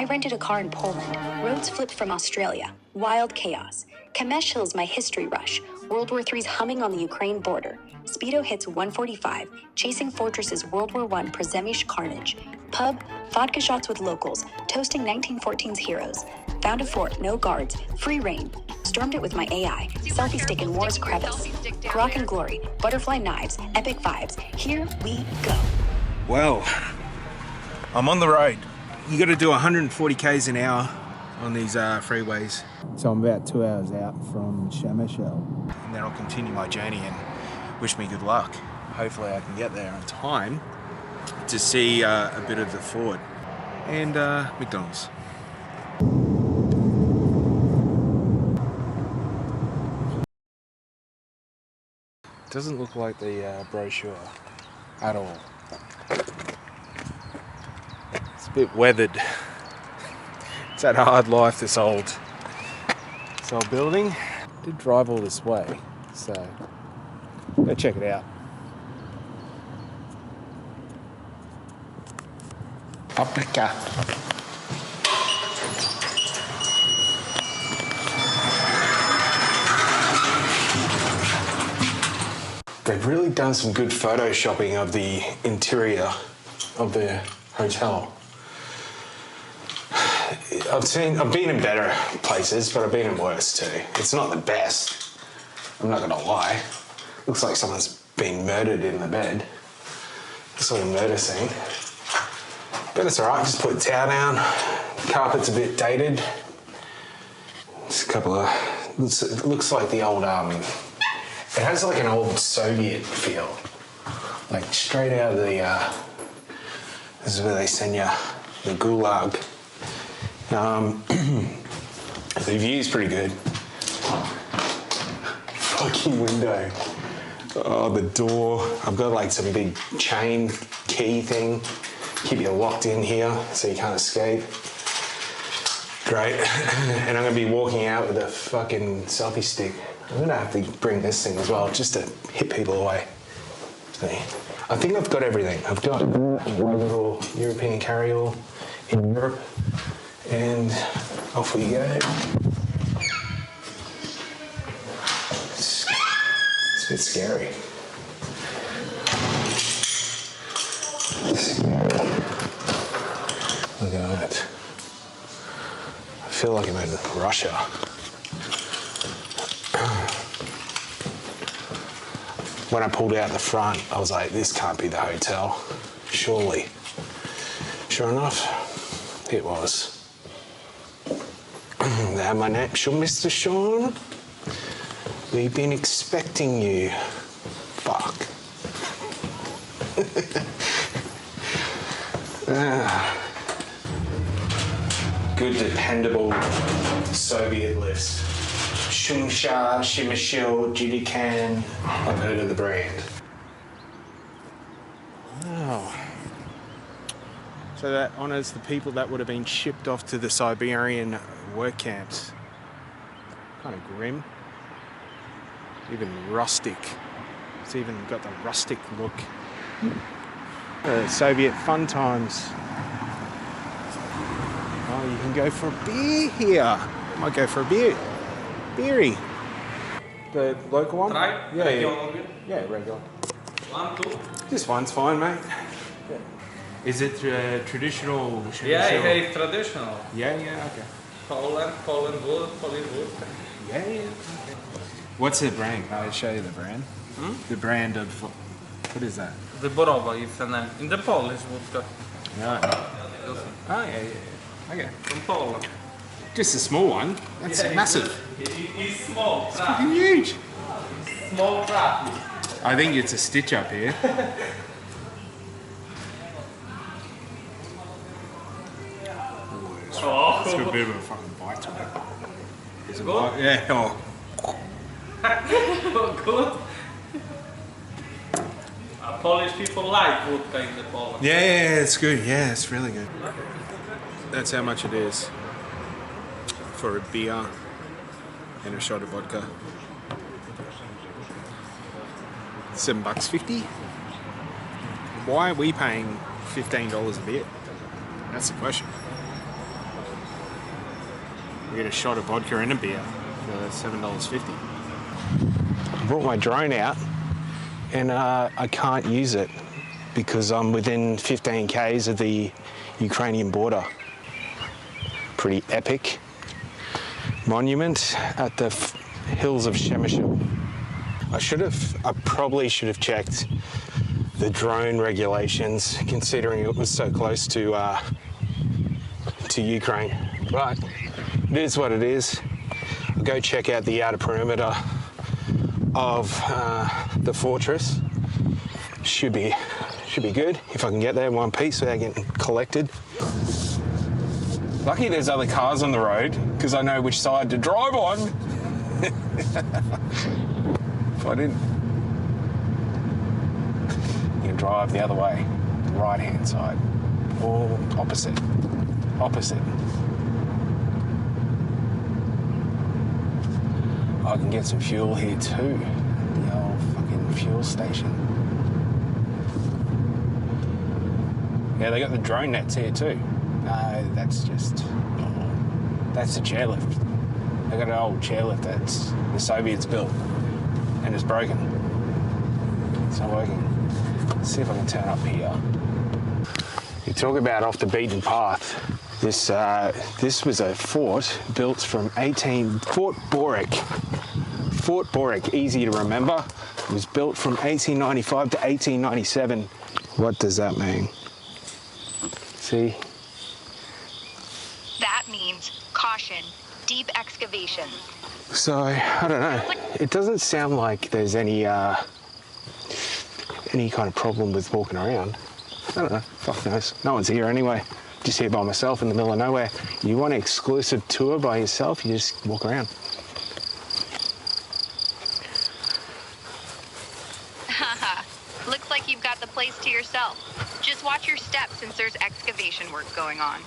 I rented a car in Poland. Roads flipped from Australia. Wild chaos. Przemyśl, my history rush. World War III's humming on the Ukraine border. Speedo hits 145. Chasing fortresses World War I Przemyśl carnage. Pub, vodka shots with locals. Toasting 1914's heroes. Found a fort, no guards. Free reign. Stormed it with my AI. Selfie stick in war's crevice. Grok and glory. Butterfly knives. Epic vibes. Here we go. Well, I'm on the road. You got to do 140 k's an hour on these freeways. So I'm about 2 hours out from Przemyśl. And then I'll continue my journey and wish me good luck. Hopefully I can get there on time to see a bit of the fort and McDonald's. Doesn't look like the brochure at all. It's a bit weathered. It's had a hard life, this old building. Did drive all this way, so go check it out. Paprika. They've really done some good photoshopping of the interior of the hotel. I've been in better places, but I've been in worse too. It's not the best, I'm not gonna lie. Looks like someone's been murdered in the bed. Sort of murder scene. But it's alright, just put the towel down. Carpet's a bit dated. Just a couple of, it looks like the old, it has like an old Soviet feel. Like straight out of the, this is where they send you, the gulag. The view's pretty good. Fucking window. Oh, the door. I've got like some big chain key thing. Keep you locked in here so you can't escape. Great. And I'm gonna be walking out with a fucking selfie stick. I'm gonna have to bring this thing as well just to hit people away. See? I think I've got everything. I've got my little European carry-all in Europe. And off we go. It's a bit scary. Look at that. I feel like I'm in Russia. When I pulled out the front, I was like, this can't be the hotel, surely. Sure enough, it was. They have my name, Mr. Sean. We've been expecting you. Fuck. Good, dependable Soviet list. Shumsha, Shimashil, Judikan. I've heard of the brand. Wow. So that honours the people that would have been shipped off to the Siberian work camps. Kind of grim. Even rustic. It's even got the rustic look. Soviet fun times. Oh, you can go for a beer here. Might go for a beer. Beery. The local one? Try? Yeah, regular. 1, 2. This one's fine, mate. Yeah. Is it traditional? Yeah, it's traditional. Yeah, okay. Poland wood, Polish wood. Yeah. Okay. What's the brand? I'll show you the brand. The brand of, what is that? The Borowa is the name. In the Polish vodka. Right. Oh, yeah. Okay. From Poland. Just a small one. That's massive. It's small. It's fucking huge. Small craft. I think it's a stitch up here. Oh. It's got a bit of a fucking bite to it. Is it Good? bite? Yeah. Oh. Good. Polish people like vodka in the Poland. Yeah, it's good. Yeah, it's really good. That's how much it is for a beer and a shot of vodka. $7.50. Why are we paying $15 a beer? That's the question. We get a shot of vodka and a beer for $7.50. I brought my drone out and I can't use it because I'm within 15 k's of the Ukrainian border. Pretty epic monument at the hills of Przemyśl. I probably should have checked the drone regulations, considering it was so close to Ukraine. But it is what it is. I'll go check out the outer perimeter of the fortress. Should be good if I can get there in one piece without getting collected. Lucky there's other cars on the road because I know which side to drive on. If I didn't, you can drive the other way, the right-hand side, or opposite. I can get some fuel here too, the old fucking fuel station. Yeah, they got the drone nets here too. No, that's just normal. That's the chairlift. They got an old chairlift that's the Soviets built and it's broken. It's not working. Let's see if I can turn up here. You talk about off the beaten path. This was a fort built from Fort Boric. Fort Boric, easy to remember. It was built from 1895 to 1897. What does that mean? See? That means caution, deep excavation. So, I don't know. It doesn't sound like there's any kind of problem with walking around. I don't know. Fuck knows. No one's here anyway. Just here by myself in the middle of nowhere. You want an exclusive tour by yourself, you just walk around. Haha, looks like you've got the place to yourself. Just watch your steps since there's excavation work going on.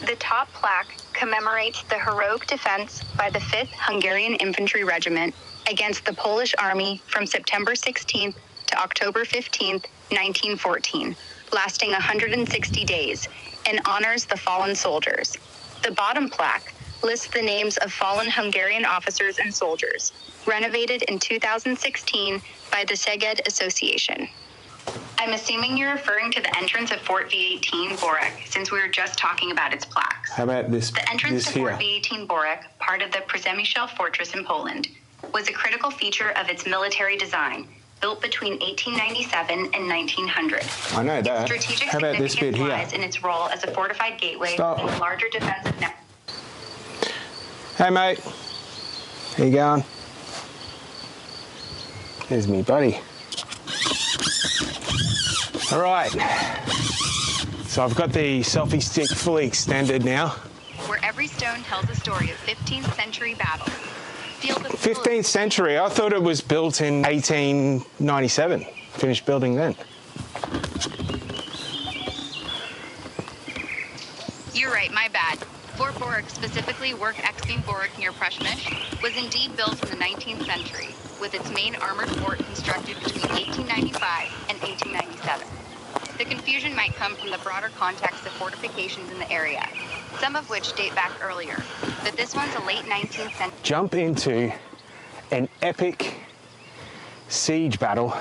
The top plaque commemorates the heroic defense by the 5th Hungarian Infantry Regiment against the Polish Army from September 16th to October 15th, 1914, lasting 160 days, and honors the fallen soldiers. The bottom plaque lists the names of fallen Hungarian officers and soldiers, renovated in 2016 by the Szeged Association. I'm assuming you're referring to the entrance of Fort V18 Borek, since we were just talking about its plaques. How about this? The entrance this to Fort here? V18 Borek, part of the Przemyśl fortress in Poland, was a critical feature of its military design, built between 1897 and 1900. I know that. Its strategic How about this bit significance here? lies in its role as a fortified gateway Stop. and a larger defensive network. Hey mate, how you going? There's me buddy. All right, so I've got the selfie stick fully extended now. Where every stone tells a story of 15th century battle. Feel the 15th century, I thought it was built in 1897. Finished building then. You're right, my bad. Fort Boric, specifically Work Exing Boric near Przemyśl, was indeed built in the 19th century, with its main armored fort constructed between 1895 and 1897. The confusion might come from the broader context of fortifications in the area, some of which date back earlier, but this one's a late 19th century. Jump into an epic siege battle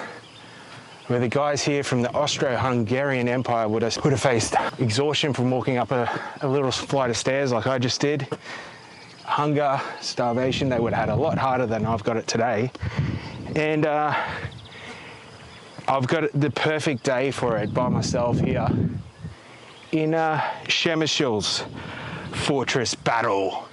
where the guys here from the Austro-Hungarian Empire would have faced exhaustion from walking up a little flight of stairs like I just did. Hunger, starvation, they would have had a lot harder than I've got it today. And I've got the perfect day for it by myself here in Przemyśl's fortress battle.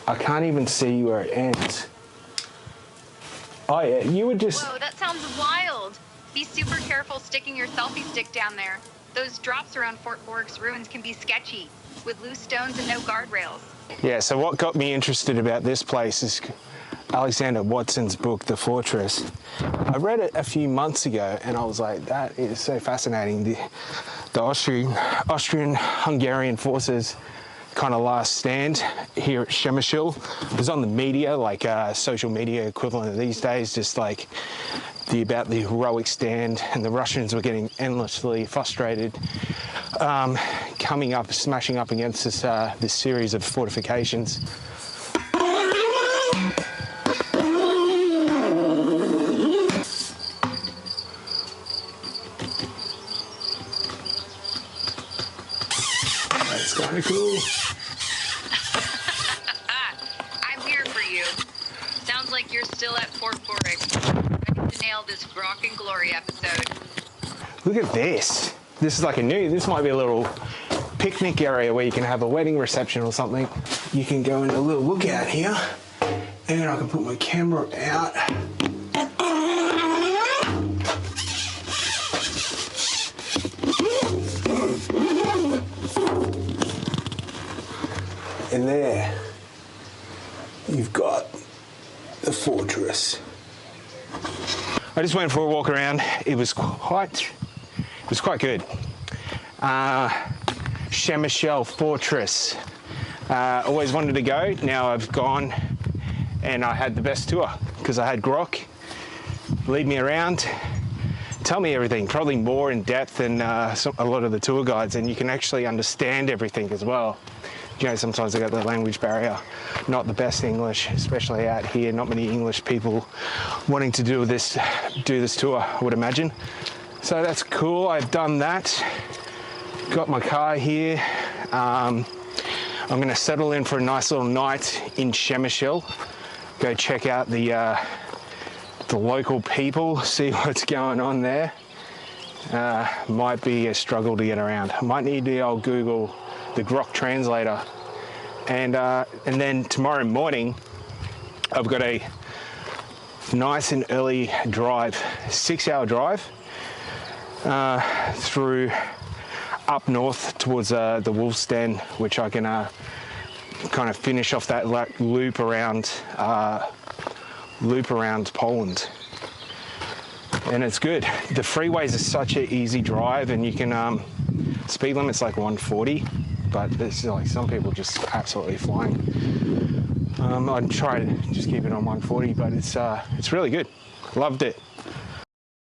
I can't even see where it ends. Oh yeah, you would just... Whoa, that sounds wild. Be super careful sticking your selfie stick down there. Those drops around Fort Boric's ruins can be sketchy, with loose stones and no guardrails. Yeah, so what got me interested about this place is Alexander Watson's book, The Fortress. I read it a few months ago and I was like, that is so fascinating. The Austrian-Hungarian forces kind of last stand here at Przemyśl. It was on the media, like social media equivalent of these days, just like about the heroic stand, and the Russians were getting endlessly frustrated coming up, smashing up against this series of fortifications. That's kind of cool. I'm here for you. Sounds like you're still at Fort Forest, ready to nail this Rock and Glory episode. Look at this. This might be a little picnic area where you can have a wedding reception or something. You can go in a little lookout here, and I can put my camera out. And there, you've got the fortress. I just went for a walk around. It was quite good. Przemyśl Fortress. Always wanted to go. Now I've gone, and I had the best tour because I had Grok lead me around, tell me everything, probably more in depth than a lot of the tour guides, and you can actually understand everything as well. You know, sometimes I got the language barrier, not the best English, especially out here, not many English people wanting to do this tour, I would imagine. So that's cool, I've done that. Got my car here. I'm gonna settle in for a nice little night in Przemyśl. Go check out the local people, see what's going on there. Might be a struggle to get around. Might need the old Google, the Grok translator. And then tomorrow morning, I've got a nice and early drive, 6-hour drive through up north towards the Wolf's Den, which I can kind of finish off that loop around Poland. And it's good. The freeways are such an easy drive, and you can speed limit's like 140, but there's like some people just absolutely flying. I'd try to just keep it on 140, but it's really good. Loved it.